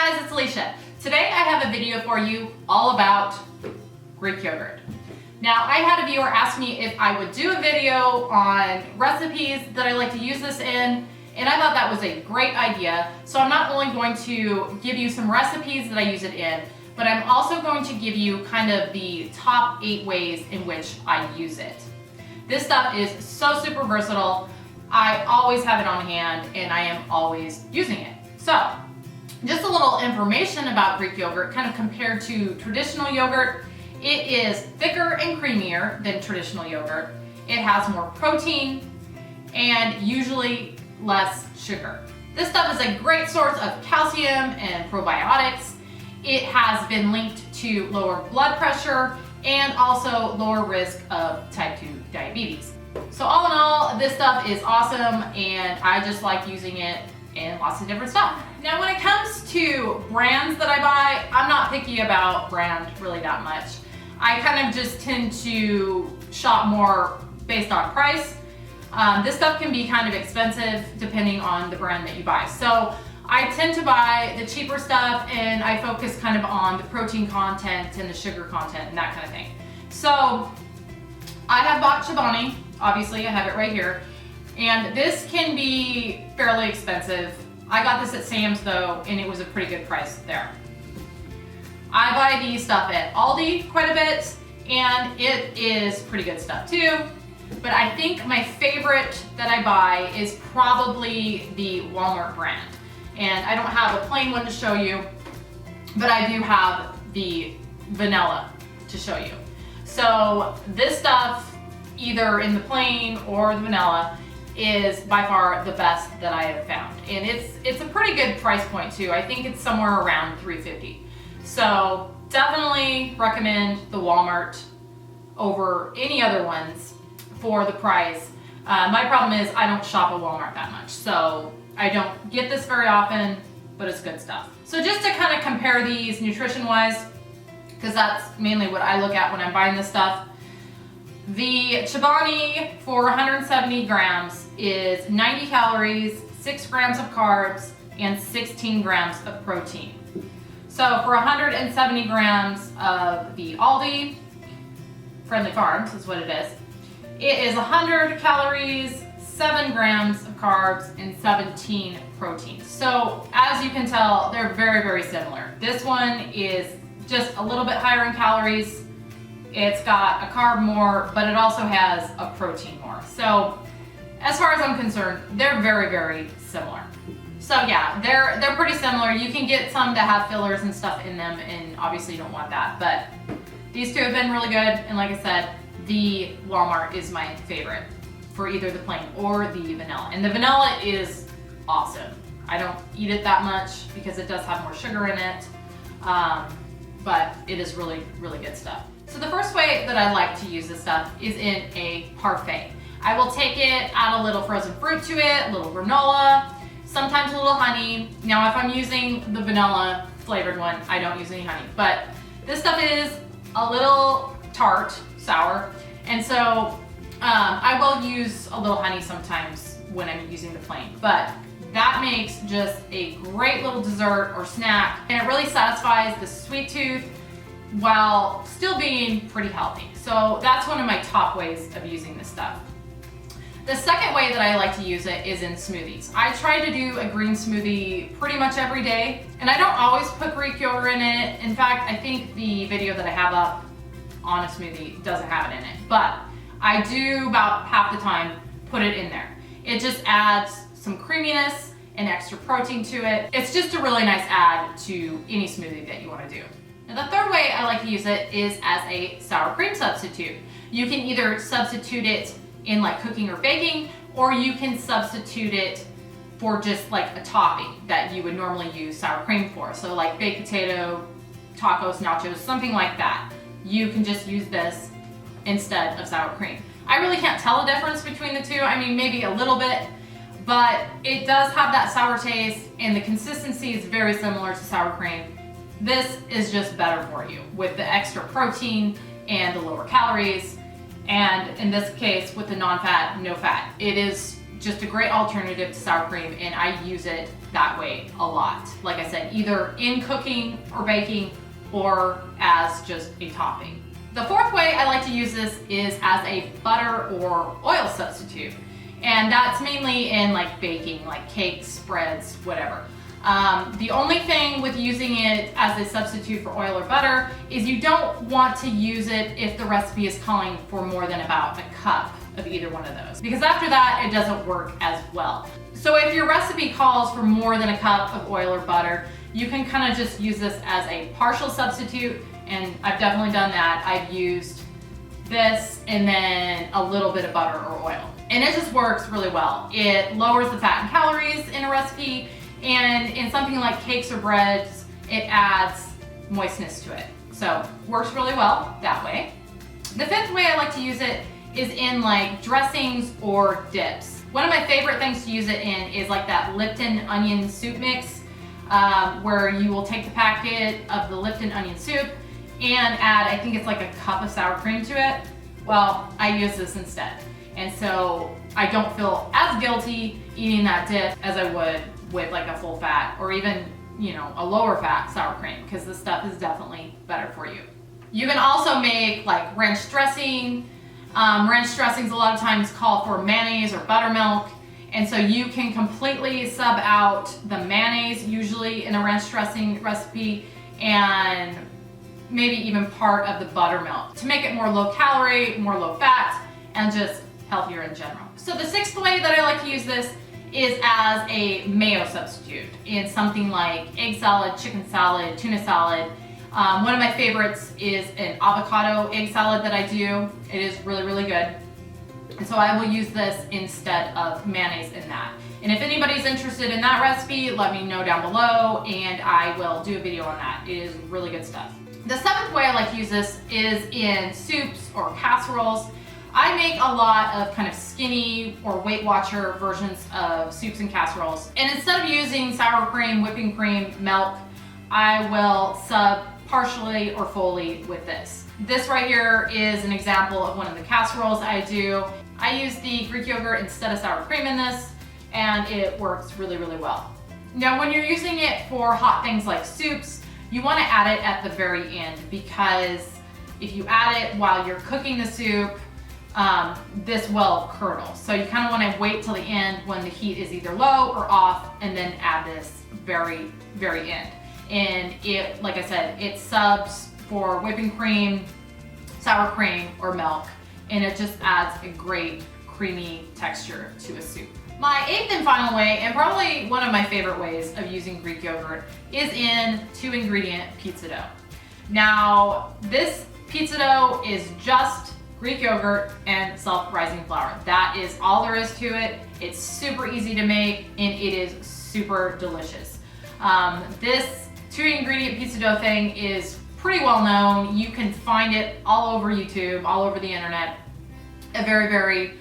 guys, it's Alicia. Today I have a video for you all about Greek yogurt. Now, I had a viewer ask me if I would do a video on recipes that I like to use this in, and I thought that was a great idea. So I'm not only going to give you some recipes that I use it in, but I'm also going to give you kind of the top 8 ways in which I use it. This stuff is so super versatile. I always have it on hand and I am always using it. So, just a little information about Greek yogurt, kind of compared to traditional yogurt. It is thicker and creamier than traditional yogurt. It has more protein and usually less sugar. This stuff is a great source of calcium and probiotics. It has been linked to lower blood pressure and also lower risk of type 2 diabetes. So all in all, this stuff is awesome and I just like using it in lots of different stuff. Now when it comes to brands that I buy, I'm not picky about brand really that much. I kind of just tend to shop more based on price. This stuff can be kind of expensive depending on the brand that you buy. So I tend to buy the cheaper stuff and I focus kind of on the protein content and the sugar content and that kind of thing. So I have bought Chobani, obviously I have it right here, and this can be fairly expensive. I got this at Sam's though, and it was a pretty good price there. I buy these stuff at Aldi quite a bit, and it is pretty good stuff too. But I think my favorite that I buy is probably the Walmart brand. And I don't have a plain one to show you, but I do have the vanilla to show you. So this stuff, either in the plain or the vanilla, is by far the best that I have found. And it's a pretty good price point too. I think it's somewhere around $3.50. So definitely recommend the Walmart over any other ones for the price. My problem is I don't shop at Walmart that much, so I don't get this very often, but it's good stuff. So just to kind of compare these nutrition-wise, because that's mainly what I look at when I'm buying this stuff. The Chobani for 170 grams is 90 calories, 6 grams of carbs, and 16 grams of protein. So for 170 grams of the Aldi, Friendly Farms is what it is 100 calories, 7 grams of carbs, and 17 protein. So as you can tell, they're very, very similar. This one is just a little bit higher in calories. It's got a carb more, but it also has a protein more. So as far as I'm concerned, they're very, very similar. So yeah, they're pretty similar. You can get some that have fillers and stuff in them, and obviously you don't want that, but these two have been really good. And like I said, the Walmart is my favorite for either the plain or the vanilla. And the vanilla is awesome. I don't eat it that much because it does have more sugar in it, but it is really, really good stuff. So the first way that I like to use this stuff is in a parfait. I will take it, add a little frozen fruit to it, a little granola, sometimes a little honey. Now if I'm using the vanilla flavored one, I don't use any honey, but this stuff is a little tart, sour, and so I will use a little honey sometimes when I'm using the plain, but that makes just a great little dessert or snack, and it really satisfies the sweet tooth while still being pretty healthy. So that's one of my top ways of using this stuff. The second way that I like to use it is in smoothies. I try to do a green smoothie pretty much every day, and I don't always put Greek yogurt in it. In fact, I think the video that I have up on a smoothie doesn't have it in it, but I do about half the time put it in there. It just adds some creaminess and extra protein to it. It's just a really nice add to any smoothie that you want to do. Now the third way I like to use it is as a sour cream substitute. You can either substitute it in like cooking or baking, or you can substitute it for just like a topping that you would normally use sour cream for. So like baked potato, tacos, nachos, something like that. You can just use this instead of sour cream. I really can't tell a difference between the two. I mean, maybe a little bit, but it does have that sour taste and the consistency is very similar to sour cream. This is just better for you with the extra protein and the lower calories. And in this case, with the non-fat, no fat, it is just a great alternative to sour cream, and I use it that way a lot. Like I said, either in cooking or baking or as just a topping. The fourth way I like to use this is as a butter or oil substitute. And that's mainly in like baking, like cakes, breads, whatever. The only thing with using it as a substitute for oil or butter is you don't want to use it if the recipe is calling for more than about a cup of either one of those, because after that it doesn't work as well. So if your recipe calls for more than a cup of oil or butter, you can kind of just use this as a partial substitute, and I've definitely done that. I've used this and then a little bit of butter or oil, and it just works really well. It lowers the fat and calories in a recipe, and in something like cakes or breads, it adds moistness to it. So works really well that way. The fifth way I like to use it is in like dressings or dips. One of my favorite things to use it in is like that Lipton onion soup mix, where you will take the packet of the Lipton onion soup and add, I think it's like a cup of sour cream to it. Well, I use this instead. And so I don't feel as guilty eating that dip as I would with like a full fat or even, you know, a lower fat sour cream, because this stuff is definitely better for you. You can also make like ranch dressing. Ranch dressings a lot of times call for mayonnaise or buttermilk, and so you can completely sub out the mayonnaise usually in a ranch dressing recipe, and maybe even part of the buttermilk to make it more low calorie, more low fat, and just healthier in general. So the sixth way that I like to use this is as a mayo substitute in something like egg salad, chicken salad, tuna salad. One of my favorites is an avocado egg salad that I do. It is really, really good. And so I will use this instead of mayonnaise in that. And if anybody's interested in that recipe, let me know down below and I will do a video on that. It is really good stuff. The seventh way I like to use this is in soups or casseroles. I make a lot of kind of skinny or Weight Watcher versions of soups and casseroles. And instead of using sour cream, whipping cream, milk, I will sub partially or fully with this. This right here is an example of one of the casseroles I do. I use the Greek yogurt instead of sour cream in this, and it works really, really well. Now, when you're using it for hot things like soups, you want to add it at the very end, because if you add it while you're cooking the soup, this will curdle. So you kind of want to wait till the end when the heat is either low or off, and then add this very, very end. And it, like I said, it subs for whipping cream, sour cream, or milk, and it just adds a great creamy texture to a soup. My eighth and final way, and probably one of my favorite ways of using Greek yogurt, is in 2-ingredient pizza dough. Now, this pizza dough is just Greek yogurt and self-rising flour. That is all there is to it. It's super easy to make, and it is super delicious. This 2-ingredient pizza dough thing is pretty well known. You can find it all over YouTube, all over the internet. A very, very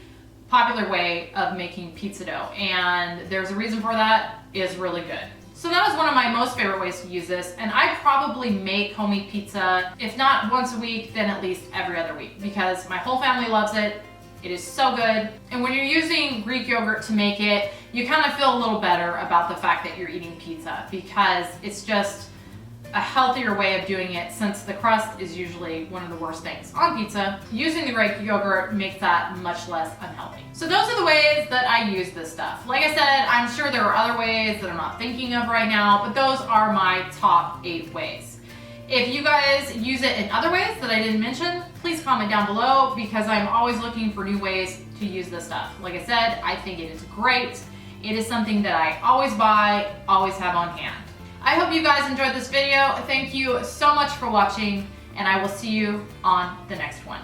popular way of making pizza dough, and there's a reason for that. It's really good. So that was one of my most favorite ways to use this, and I probably make homemade pizza, if not once a week, then at least every other week, because my whole family loves it. It is so good. And when you're using Greek yogurt to make it, you kind of feel a little better about the fact that you're eating pizza, because it's just a healthier way of doing it, since the crust is usually one of the worst things on pizza. Using the Greek yogurt makes that much less unhealthy. So those are the ways that I use this stuff. Like I said, I'm sure there are other ways that I'm not thinking of right now, but those are my top 8 ways. If you guys use it in other ways that I didn't mention, please comment down below, because I'm always looking for new ways to use this stuff. Like I said, I think it is great. It is something that I always buy, always have on hand. I hope you guys enjoyed this video. Thank you so much for watching, and I will see you on the next one.